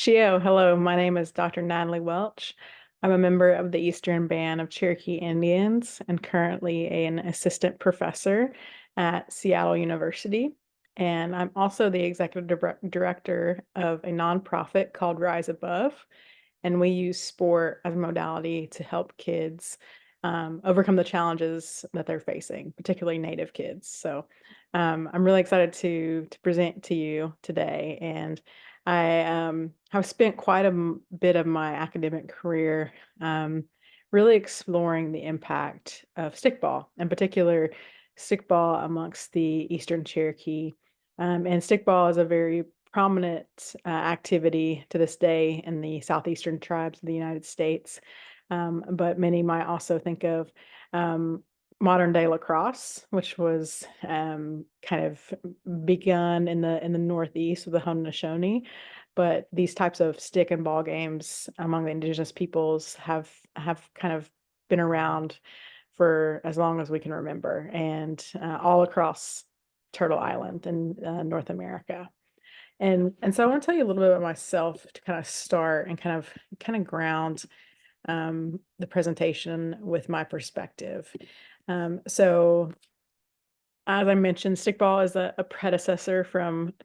Shio, hello. My name is Dr. Natalie Welch. I'm a member of the Eastern Band of Cherokee Indians and currently an assistant professor at Seattle University. And I'm also the executive director of a nonprofit called Rise Above. And we use sport as a modality to help kids overcome the challenges that they're facing, particularly Native kids. So I'm really excited to present to you today. And I have spent quite a bit of my academic career really exploring the impact of stickball, in particular, stickball amongst the Eastern Cherokee. And stickball is a very prominent activity to this day in the southeastern tribes of the United States. But many might also think of um, modern day lacrosse, which was kind of begun in the Northeast with the Haudenosaunee. But these types of stick and ball games among the indigenous peoples have kind of been around for as long as we can remember, and all across Turtle Island and North America. And so I want to tell you a little bit about myself to kind of start and kind of ground the presentation with my perspective. So as I mentioned, stickball is a predecessor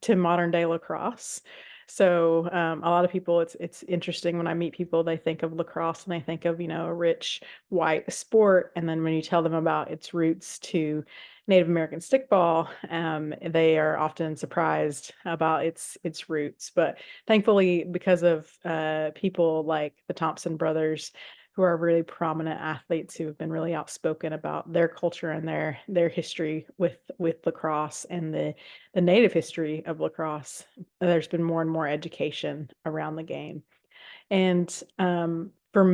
to modern day lacrosse. So a lot of people, it's interesting when I meet people, they think of lacrosse and they think of, a rich white sport. And then when you tell them about its roots to Native American stickball, they are often surprised about its roots. But thankfully, because of people like the Thompson brothers, who are really prominent athletes who have been really outspoken about their culture and their history with lacrosse and the native history of lacrosse. There's been more and more education around the game. And for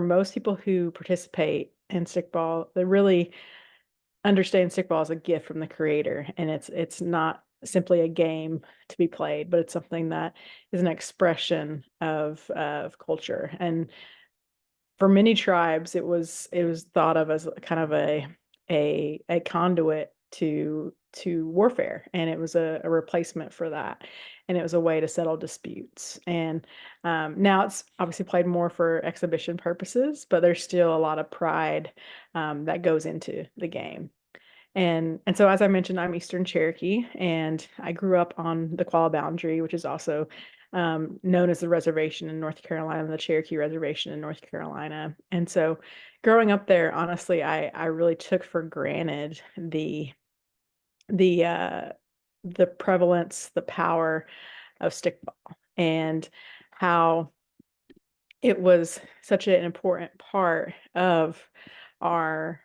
most people who participate in stickball, they really understand stickball as a gift from the creator, and it's not simply a game to be played, but it's something that is an expression of culture. And for many tribes, it was thought of as kind of a conduit to warfare, and it was a replacement for that, and it was a way to settle disputes. And now it's obviously played more for exhibition purposes, but there's still a lot of pride that goes into the game. And so, as I mentioned, I'm Eastern Cherokee, and I grew up on the Qualla Boundary, which is also known as the reservation in North Carolina, the Cherokee Reservation in North Carolina. And so, growing up there, honestly, I really took for granted the uh, the prevalence, the power of stickball, and how it was such an important part our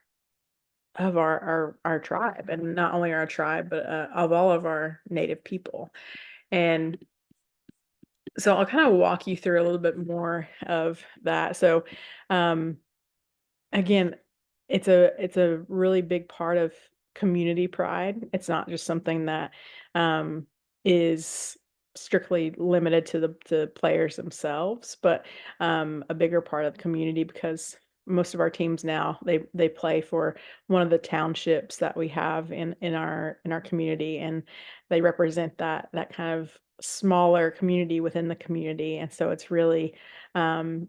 our tribe, and not only our tribe, but of all of our native people. And so I'll kind of walk you through a little bit more of that. So um, again, it's a really big part of community pride. It's not just something that um, is strictly limited to the players themselves, but a bigger part of the community, because most of our teams now they play for one of the townships that we have in our community, and they represent that kind of smaller community within the community. And so it's um,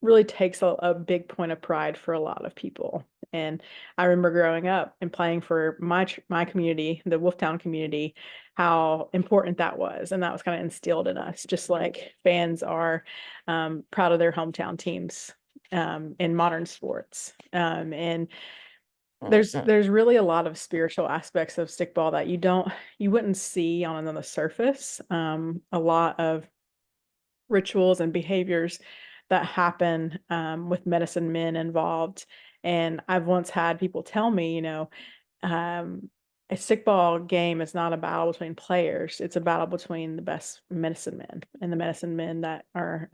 really takes a big point of pride for a lot of people. And I remember growing up and playing for my community, the Wolftown community, how important that was, and that was kind of instilled in us, just like fans are proud of their hometown teams in modern sports. And there's really a lot of spiritual aspects of stickball that you wouldn't see on the surface. A lot of rituals and behaviors that happen with medicine men involved. And I've once had people tell me, a stickball game is not a battle between players. It's a battle between the best medicine men and the medicine men that are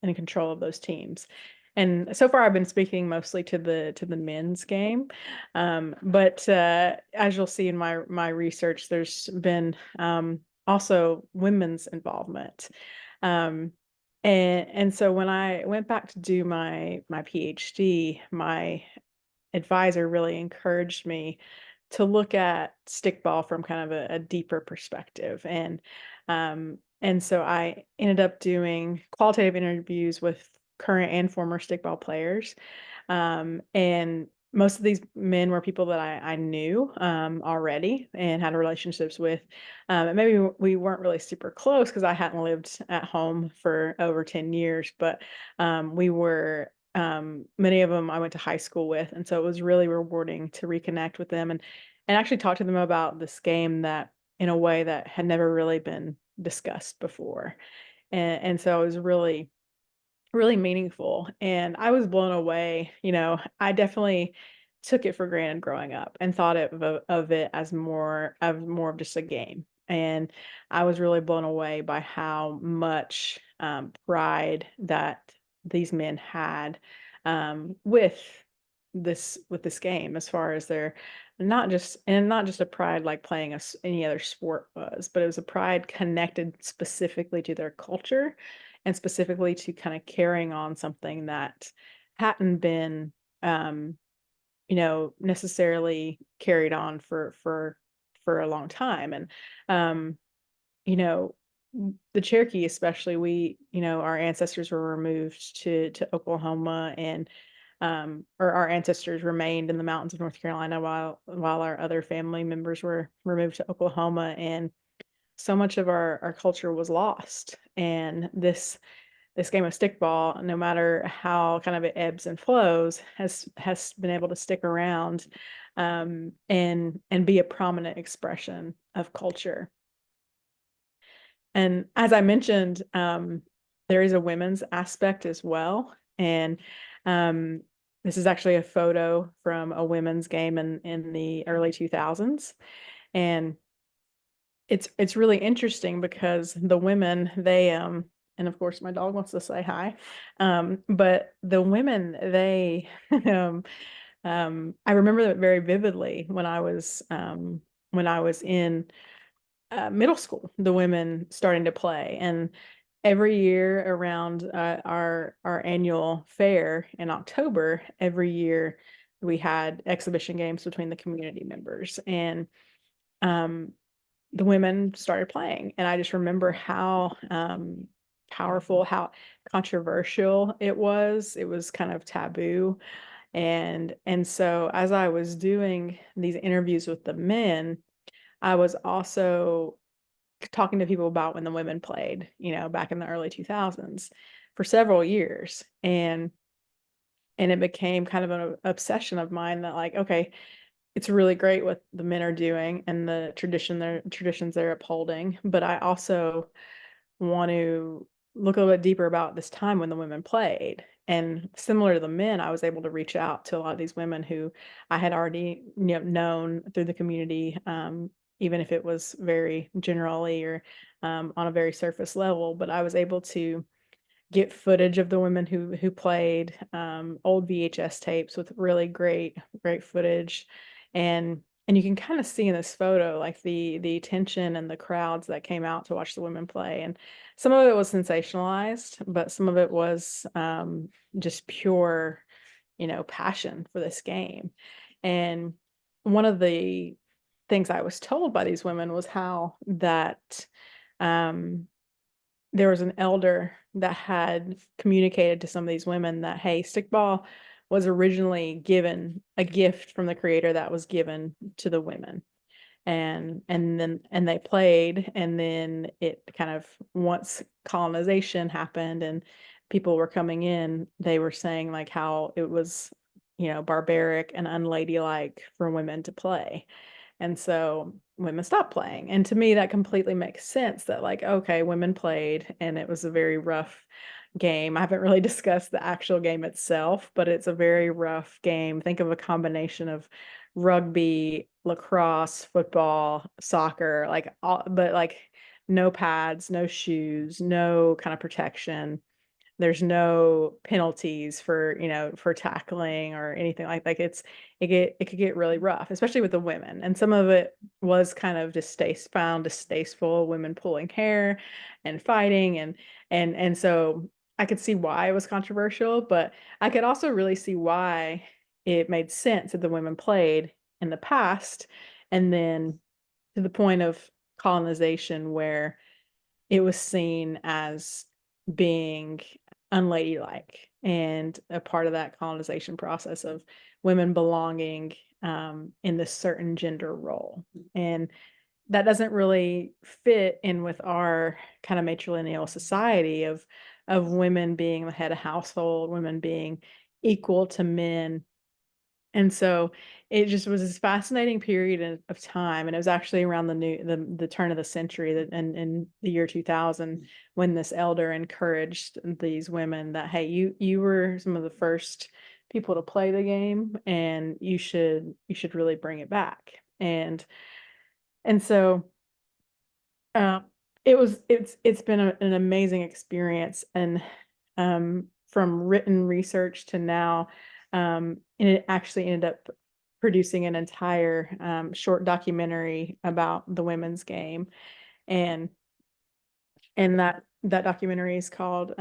in control of those teams. And so far, I've been speaking mostly to the men's game, but as you'll see in my research, there's been also women's involvement. Um, and so when I went back to do my PhD, my advisor really encouraged me to look at stickball from kind of a deeper perspective. And And so I ended up doing qualitative interviews with current and former stickball players. And most of these men were people that I knew already and had relationships with. And maybe we weren't really super close because I hadn't lived at home for over 10 years, but we were, many of them I went to high school with. And so it was really rewarding to reconnect with them and actually talk to them about this game that in a way that had never really been discussed before. And so it was really, really meaningful. And I was blown away. I definitely took it for granted growing up and thought of it as more of just a game. And I was really blown away by how much pride that these men had with this game, as far as their not just a pride like playing any other sport was, but it was a pride connected specifically to their culture and specifically to kind of carrying on something that hadn't been necessarily carried on for a long time. And um you know the Cherokee, especially, our ancestors were removed to Oklahoma, and or our ancestors remained in the mountains of North Carolina while our other family members were removed to Oklahoma, and so much of our culture was lost. And this game of stickball, no matter how kind of it ebbs and flows, has been able to stick around and be a prominent expression of culture. And as I mentioned, there is a women's aspect as well. And um, this is actually a photo from a women's game in the early 2000s. And it's really interesting because the women, and of course my dog wants to say hi. But the women, they I remember that very vividly when I was in middle school, the women starting to play. And every year around our annual fair in October, every year we had exhibition games between the community members. And um, the women started playing. And I just remember how powerful, how controversial it was. It was kind of taboo. And so as I was doing these interviews with the men, I was also talking to people about when the women played, back in the early 2000s for several years. And it became kind of an obsession of mine that, like, okay, it's really great what the men are doing and the traditions they're upholding, but I also want to look a little bit deeper about this time when the women played. And similar to the men, I was able to reach out to a lot of these women who I had already known through the community, even if it was very generally or on a very surface level. But I was able to get footage of the women who played, old VHS tapes with really great footage. And you can kind of see in this photo like the attention and the crowds that came out to watch the women play. And some of it was sensationalized, but some of it was just pure, passion for this game. And one of the things I was told by these women was how that um there was an elder that had communicated to some of these women that, hey, stickball was originally given a gift from the creator that was given to the women. And they played, and then it kind of, once colonization happened and people were coming in, they were saying like how it was, barbaric and unladylike for women to play. And so women stopped playing. And to me, that completely makes sense that, like, okay, women played and it was a very rough game. I haven't really discussed the actual game itself, but it's a very rough game. Think of a combination of rugby, lacrosse, football, soccer, like all, but like no pads, no shoes, no kind of protection. There's no penalties for tackling or anything it could get really rough, especially with the women. And some of it was kind of distasteful, women pulling hair and fighting, and so I could see why it was controversial, but I could also really see why it made sense that the women played in the past. And then to the point of colonization, where it was seen as being unladylike and a part of that colonization process of women belonging in this certain gender role. And that doesn't really fit in with our kind of matrilineal society of women being the head of household, women being equal to men. And so it just was this fascinating period of time, and it was actually around the turn of the century, that in the year 2000, when this elder encouraged these women that, hey, you were some of the first people to play the game, and you should really bring it back. And so uh, it's been an amazing experience, and from written research to now, and it actually ended up producing an entire short documentary about the women's game, and that documentary is called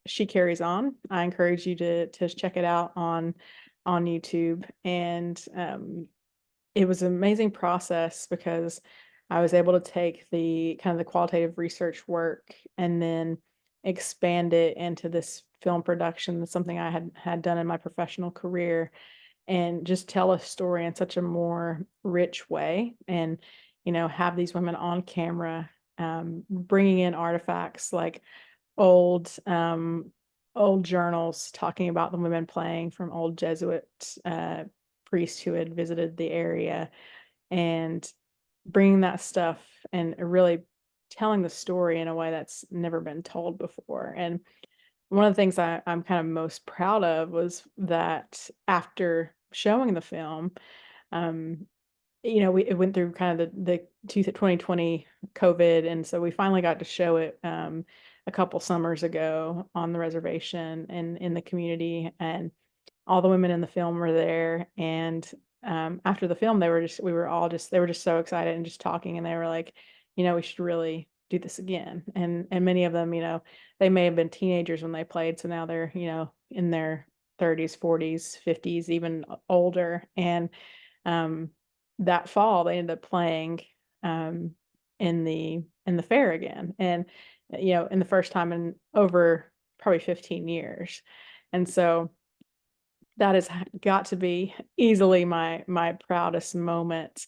She Carries On. I encourage you to check it out on YouTube, and it was an amazing process because I was able to take the kind of the qualitative research work and then expand it into this film production. That's something I had done in my professional career, and just tell a story in such a more rich way, and have these women on camera, bringing in artifacts like old old journals talking about the women playing from old Jesuit priests who had visited the area, and bringing that stuff and really telling the story in a way that's never been told before. And one of the things I'm kind of most proud of was that after showing the film, um, it went through kind of the 2020 COVID, and so we finally got to show it a couple summers ago on the reservation and in the community, and all the women in the film were there. And after the film, they were just so excited and just talking, and they were like, we should really do this again. And many of them, they may have been teenagers when they played, so now they're in their 30s, 40s, 50s, even older. And um, that fall, they ended up playing um, in the fair again, and in the first time in over probably 15 years. And so that has got to be easily my proudest moment.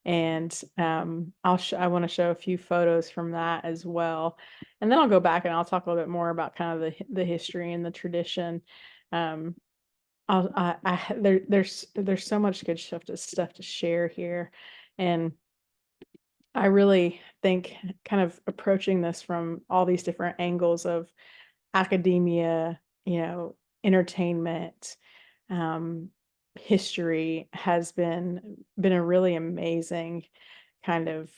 And I want to show a few photos from that as well, and then I'll go back and I'll talk a little bit more about kind of the history and the tradition. um there's so much good stuff to share here, and I really think kind of approaching this from all these different angles of academia, entertainment, um, history has been a really amazing kind of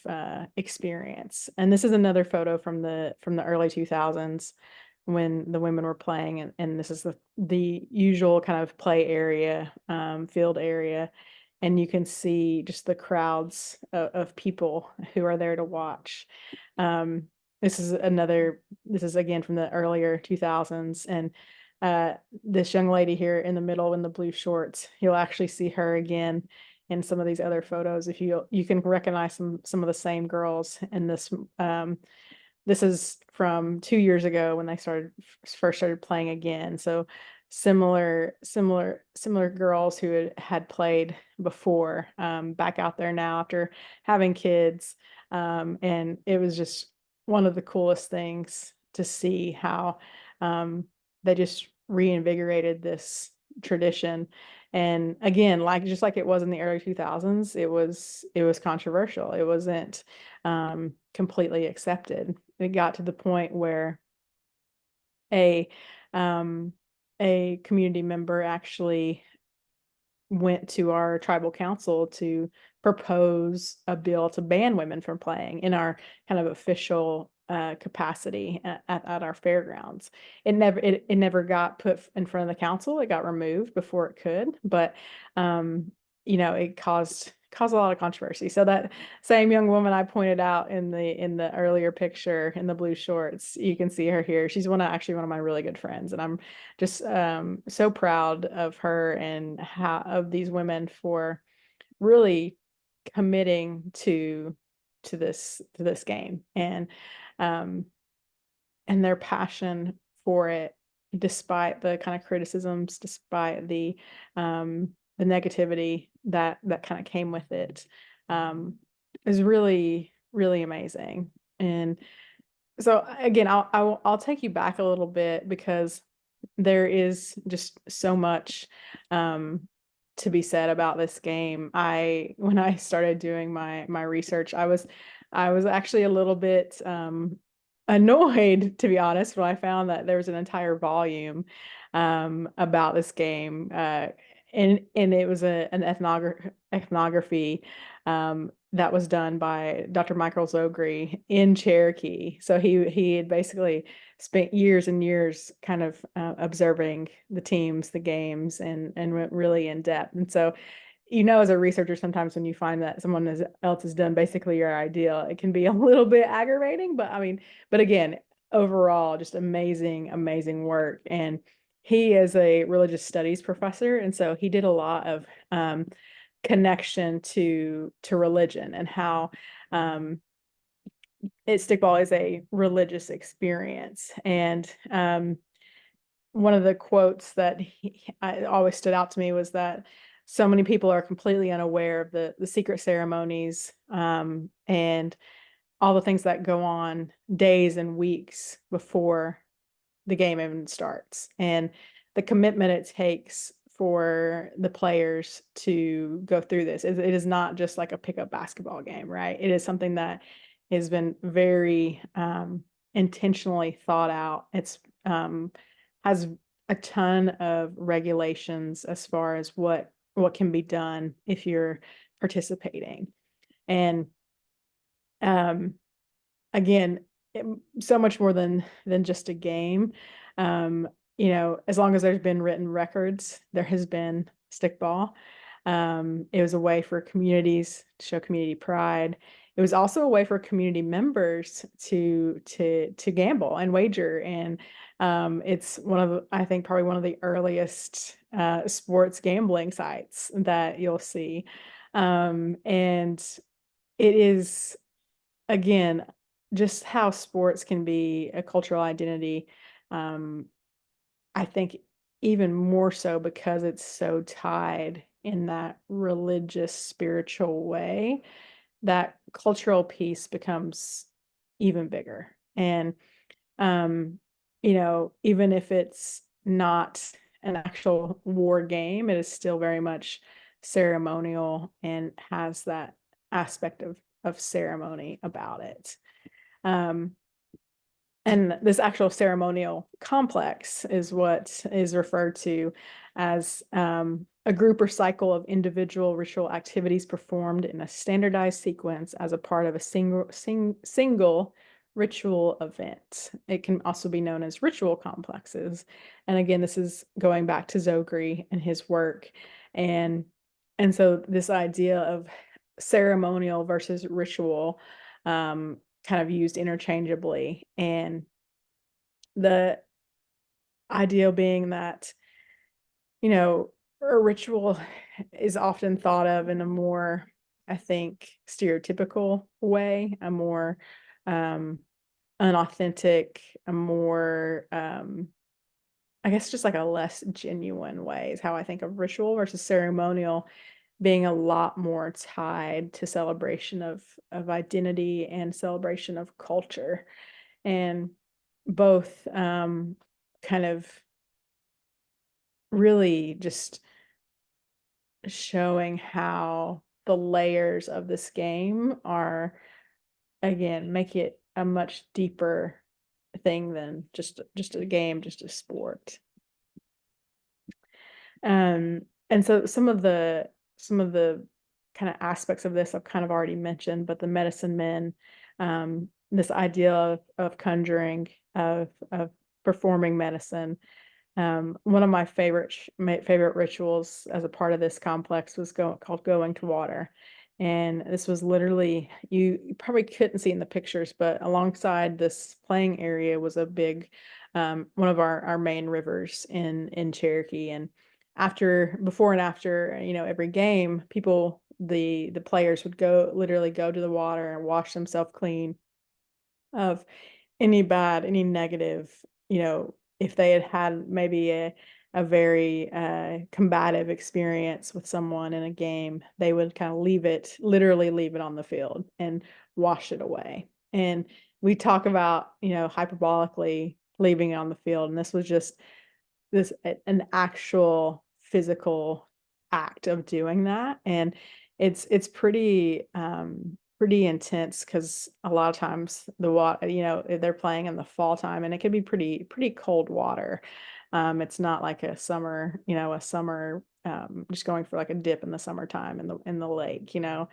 experience. And this is another photo from the early 2000s when the women were playing, and this is the usual kind of play area, field area, and you can see just the crowds of people who are there to watch. Um, this is again from the earlier 2000s, and this young lady here in the middle in the blue shorts, you'll actually see her again in some of these other photos. If you can recognize some of the same girls in this. This is from 2 years ago when they first started playing again. So similar girls who had played before, back out there now after having kids. And it was just one of the coolest things to see how they just reinvigorated this tradition. And again, just like it was in the early 2000s, it was controversial. It wasn't completely accepted. It got to the point where a um, a community member actually went to our tribal council to propose a bill to ban women from playing in our kind of official capacity at our fairgrounds. It never got put in front of the council. It got removed before it could, but it caused a lot of controversy. So that same young woman I pointed out in the earlier picture in the blue shorts, you can see her here. She's actually one of my really good friends, and I'm just so proud of her and of these women for really committing to this game. And um, and their passion for it, despite the kind of criticisms, despite the negativity that kind of came with it, is really, really amazing. And so again, I'll take you back a little bit, because there is just so much to be said about this game. When I started doing my research, I was actually a little bit annoyed, to be honest, when I found that there was an entire volume about this game, and it was an ethnography that was done by Dr. Michael Zogry in Cherokee. So he had basically spent years and years kind of observing the teams, the games, and went really in depth. And so, as a researcher, sometimes when you find that someone else has done basically your idea, it can be a little bit aggravating. But I mean, but again, overall, just amazing, amazing work. And he is a religious studies professor, and so he did a lot of connection to religion, and how stickball is a religious experience. And one of the quotes that I always stood out to me was that so many people are completely unaware of the secret ceremonies, and all the things that go on days and weeks before the game even starts, and the commitment it takes for the players to go through this. It is not just like a pickup basketball game, right? It is something that has been very intentionally thought out. It's has a ton of regulations as far as what can be done if you're participating. And again, so much more than just a game. As long as there's been written records, there has been stickball. It was a way for communities to show community pride. It was also a way for community members to gamble and wager. And it's I think probably one of the earliest sports gambling sites that you'll see. And it is, again, just how sports can be a cultural identity. I think even more so because it's so tied in that religious, spiritual way, that cultural piece becomes even bigger. And even if it's not an actual war game, it is still very much ceremonial and has that aspect of ceremony about it. And this actual ceremonial complex is what is referred to as a group or cycle of individual ritual activities performed in a standardized sequence as a part of a single ritual event. It can also be known as ritual complexes. And again, this is going back to Zogry and his work. And so this idea of ceremonial versus ritual kind of used interchangeably. And the idea being that, a ritual is often thought of in a more, I think, stereotypical way, a more unauthentic, a more, I guess, just like a less genuine way is how I think of ritual, versus ceremonial being a lot more tied to celebration of identity and celebration of culture. And both kind of really just showing how the layers of this game are, again, make it a much deeper thing than just a game, just a sport. And so some of the kind of aspects of this I've kind of already mentioned, but the medicine men, this idea of conjuring, of performing medicine. One of my favorite rituals as a part of this complex was called going to water. And this was literally, you probably couldn't see in the pictures, but alongside this playing area was a big, one of our main rivers in Cherokee. And before and after, every game, the players would literally go to the water and wash themselves clean of any negative, if they had had maybe a very combative experience with someone in a game, they would kind of literally leave it on the field and wash it away. And we talk about, hyperbolically leaving it on the field, and this was just an actual physical act of doing that. And it's pretty intense, because a lot of times the water, they're playing in the fall time, and it can be pretty cold water. It's not like a summer, just going for like a dip in the summertime in the lake. The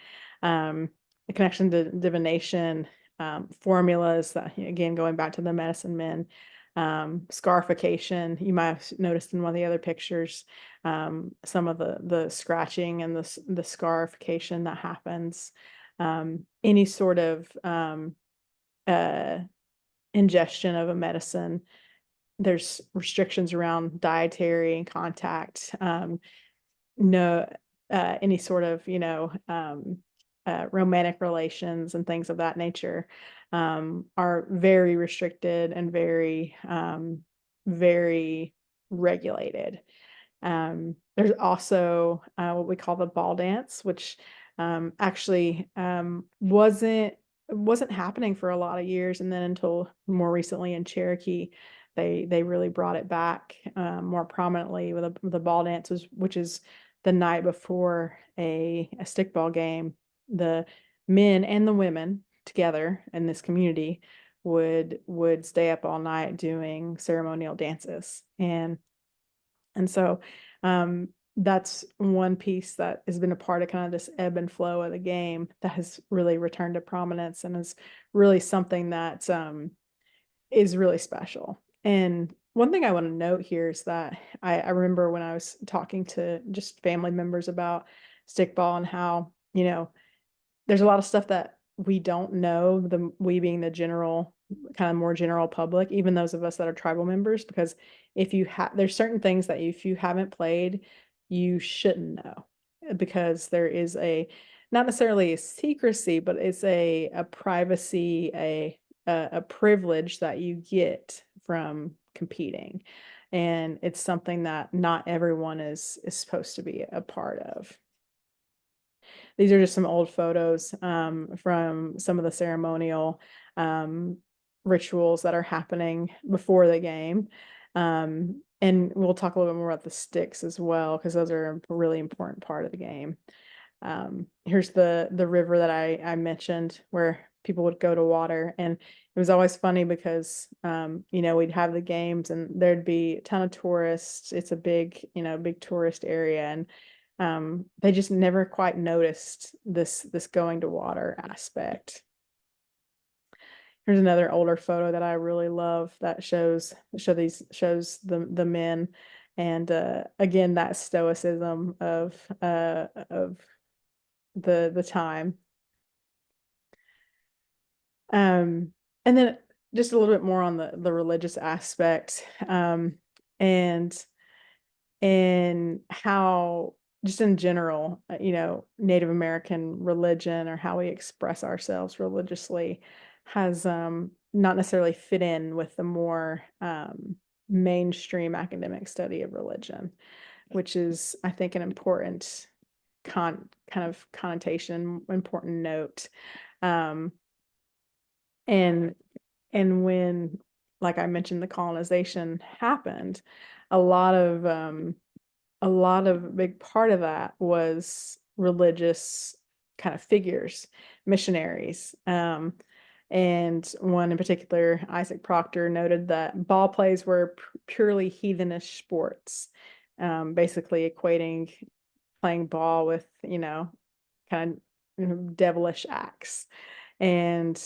connection to divination, formulas that, again, going back to the medicine men, scarification. You might have noticed in one of the other pictures, some of the scratching and the scarification that happens. Any sort of uh, ingestion of a medicine, there's restrictions around dietary and contact. No, any sort of, romantic relations and things of that nature are very restricted and very regulated. There's also what we call the ball dance, which actually wasn't happening for a lot of years, and then until more recently in Cherokee, they really brought it back more prominently with the ball dance, which is the night before a stickball game. The men and the women together in this community would stay up all night doing ceremonial dances. And so that's one piece that has been a part of kind of this ebb and flow of the game that has really returned to prominence, and is really something that is really special. And one thing I want to note here is that I remember when I was talking to just family members about stickball, and how, there's a lot of stuff that we don't know, we being the general, kind of more general public, even those of us that are tribal members, because there's certain things that if you haven't played, you shouldn't know, because there is not necessarily a secrecy, but it's a privacy, a privilege that you get from competing. And it's something that not everyone is supposed to be a part of. These are just some old photos from some of the ceremonial rituals that are happening before the game. And we'll talk a little bit more about the sticks as well, because those are a really important part of the game. Here's the river that I mentioned, where people would go to water, and it was always funny because we'd have the games and there'd be a ton of tourists. It's a big tourist area, and they just never quite noticed this going to water aspect. Here's another older photo that I really love that shows the men, and again, that stoicism of the time. And then just a little bit more on the religious aspect, and how, just in general, Native American religion, or how we express ourselves religiously, has not necessarily fit in with the more mainstream academic study of religion, which is, I think, an important kind of connotation, important note. And when, like I mentioned, the colonization happened, a lot of a big part of that was religious kind of figures, missionaries. And one in particular, Isaac Proctor, noted that ball plays were purely heathenish sports, basically equating playing ball with, kind of devilish acts. And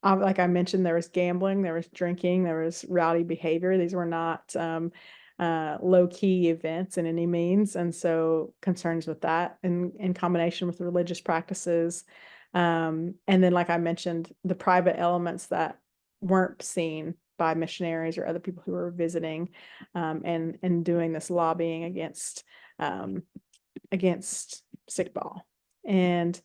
like I mentioned, there was gambling, there was drinking, there was rowdy behavior. These were not low-key events in any means. And so concerns with that in combination with religious practices. And then, like I mentioned, the private elements that weren't seen by missionaries or other people who were visiting, and doing this lobbying against stickball. And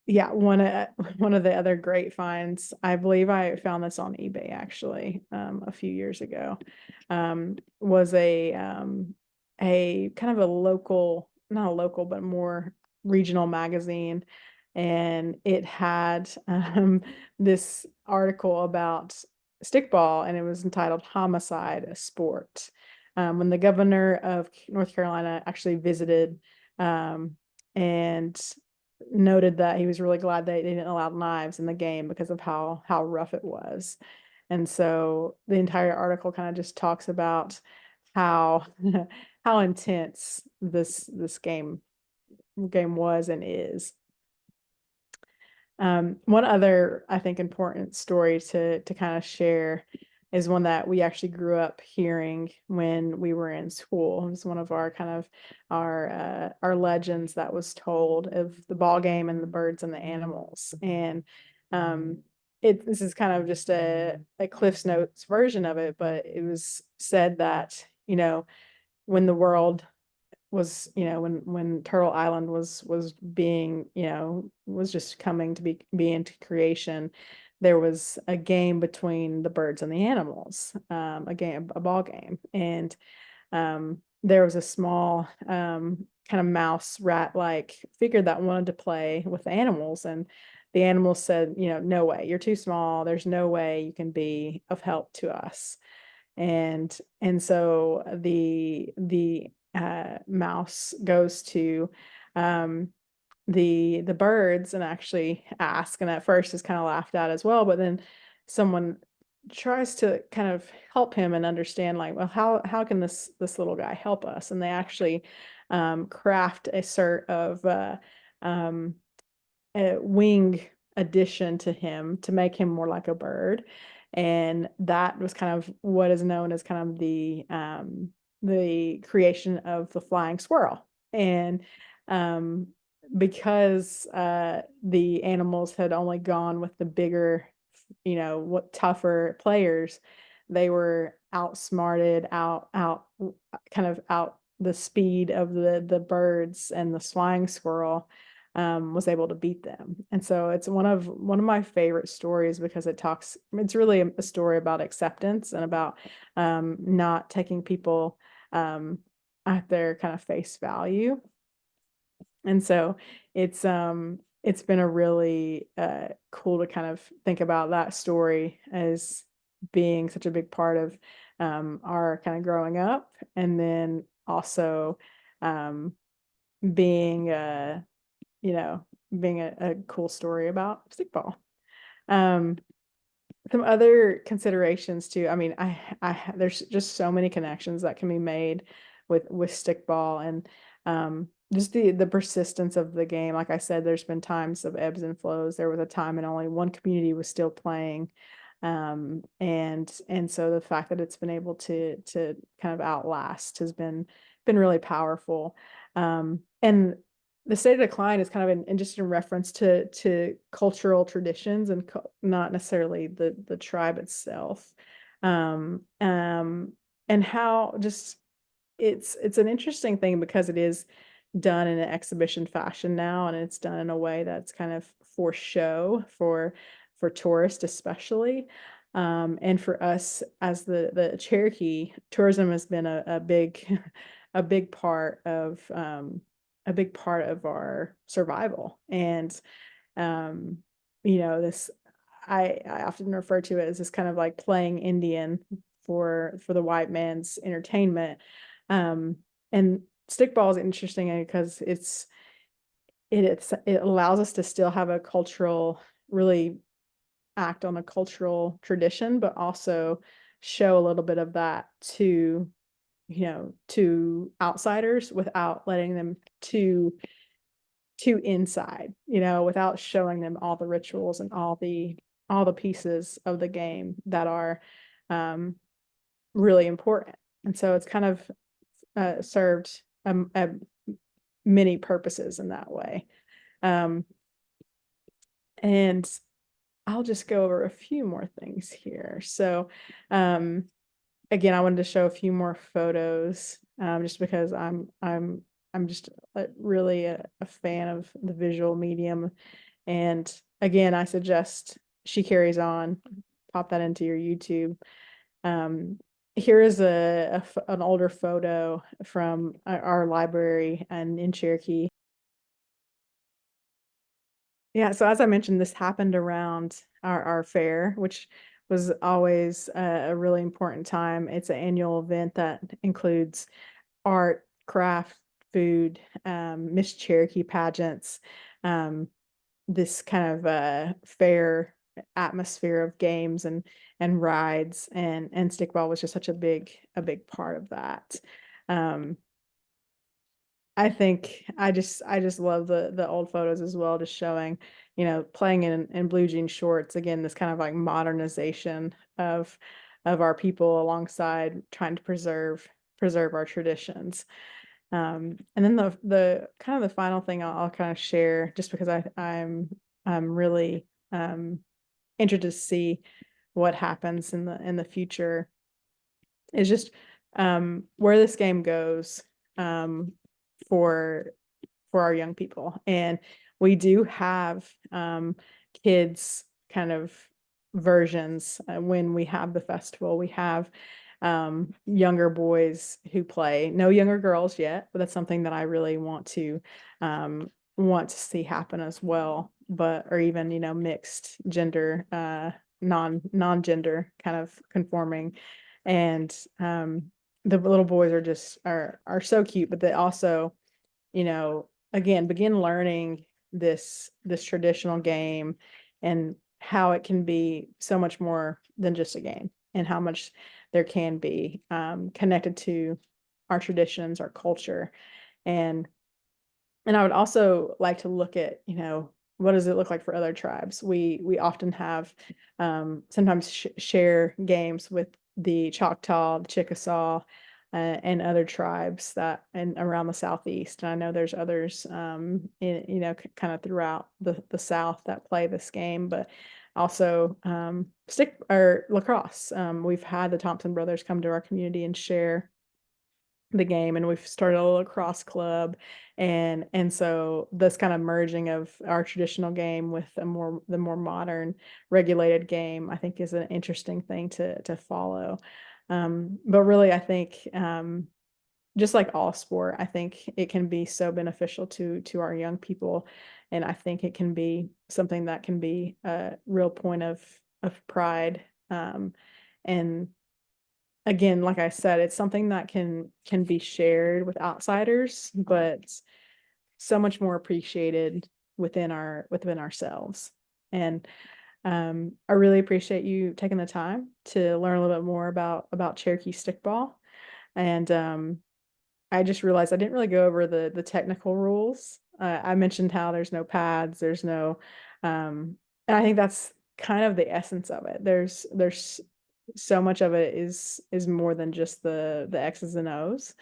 Yeah, one of the other great finds, I believe I found this on eBay actually, a few years ago, was a kind of a local, not a local, but more regional magazine. And it had this article about stickball, and it was entitled Homicide, a Sport. When the governor of North Carolina actually visited, and noted that he was really glad they didn't allow knives in the game because of how rough it was. And so the entire article kind of just talks about how how intense this game was and is. One other, I think, important story to kind of share is one that we actually grew up hearing when we were in school. It was one of our kind of our legends that was told of the ball game and the birds and the animals. And this is kind of just a Cliff's Notes version of it, but it was said that, when the world was, when Turtle Island was being, was just coming to be into creation, there was a game between the birds and the animals, a ball game. And there was a small kind of mouse rat like figure that wanted to play with the animals, and the animals said, no way, you're too small, there's no way you can be of help to us. And so the mouse goes to the birds and actually ask, and at first is kind of laughed at as well, but then someone tries to kind of help him and understand, like, well, how can this little guy help us? And they actually craft a sort of a wing addition to him to make him more like a bird. And that was kind of what is known as kind of the creation of the flying squirrel. And because the animals had only gone with the bigger, what tougher players, they were outsmarted, kind of out the speed of the birds, and the flying squirrel was able to beat them. And so it's one of my favorite stories, because it's really a story about acceptance and about not taking people at their kind of face value. And so it's been a really cool to kind of think about that story as being such a big part of our kind of growing up, and then also um, being you know, being a cool story about stickball. Um, some other considerations too. I mean, there's just so many connections that can be made with stickball, and just the persistence of the game. Like I said, there's been times of ebbs and flows. There was a time and only one community was still playing, and so the fact that it's been able to kind of outlast has been really powerful. And the state of decline is kind of just in reference to cultural traditions, and not necessarily the tribe itself. And how just it's an interesting thing, because it is done in an exhibition fashion now, and it's done in a way that's kind of for show, for tourists especially. And for us as the Cherokee, tourism has been a big a big part of our survival. And um, this, I often refer to it as this kind of like playing Indian for the white man's entertainment. And stickball is interesting because it allows us to still have a cultural, really act on a cultural tradition, but also show a little bit of that to outsiders, without letting them too inside, without showing them all the rituals and all the pieces of the game that are really important. And so it's kind of served many purposes in that way. And I'll just go over a few more things here. So again, I wanted to show a few more photos, just because I'm just really a fan of the visual medium. And again, I suggest She Carries On, pop that into your YouTube. Here is an older photo from our library and in Cherokee. Yeah, so as I mentioned, this happened around our fair, which was always a really important time. It's an annual event that includes art, craft, food, Miss Cherokee pageants, um, this kind of fair atmosphere of games and rides, and stickball was just such a big part of that. Um, I think I just love the old photos as well, just showing, playing in blue jean shorts, again, this kind of like modernization of our people alongside trying to preserve our traditions. And then the kind of the final thing I'll kind of share, just because I'm really interested to see what happens in the future, is just where this game goes, um, for our young people. And we do have kids kind of versions when we have the festival. We have younger boys who play, no younger girls yet, but that's something that I really um, want to see happen as well. But or even mixed gender, non-gender kind of conforming, and the little boys are so cute, but they also, again, begin learning this traditional game, and how it can be so much more than just a game, and how much there can be connected to our traditions, our culture. And I would also like to look at, what does it look like for other tribes? We often have sometimes share games with the Choctaw, the Chickasaw, and other tribes that and around the Southeast. And I know there's others kind of throughout the South that play this game, but also stick or lacrosse. We've had the Thompson brothers come to our community and share the game, and we've started a lacrosse club, and so this kind of merging of our traditional game with the more modern regulated game, I think, is an interesting thing to follow. But really, I think, just like all sport, I think it can be so beneficial to our young people, and I think it can be something that can be a real point of pride. And again, like I said, it's something that can be shared with outsiders, but so much more appreciated within ourselves. And I really appreciate you taking the time to learn a little bit more about Cherokee Stickball. And I just realized I didn't really go over the technical rules. I mentioned how there's no pads, there's no, and I think that's kind of the essence of it. There's so much of it is more than just the X's and O's.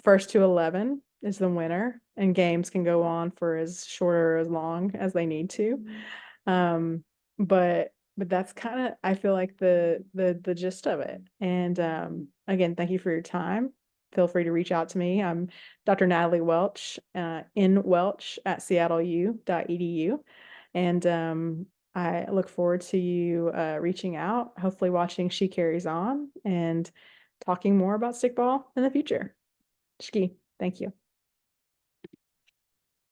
First to 11 is the winner, and games can go on for as short or as long as they need to. Um, but that's kind of, I feel like, the gist of it. And again, thank you for your time. Feel free to reach out to me. I'm Dr. Natalie Welch, in Welch at seattleu.edu. And I look forward to you reaching out, hopefully watching She Carries On, and talking more about stickball in the future. Shki, thank you.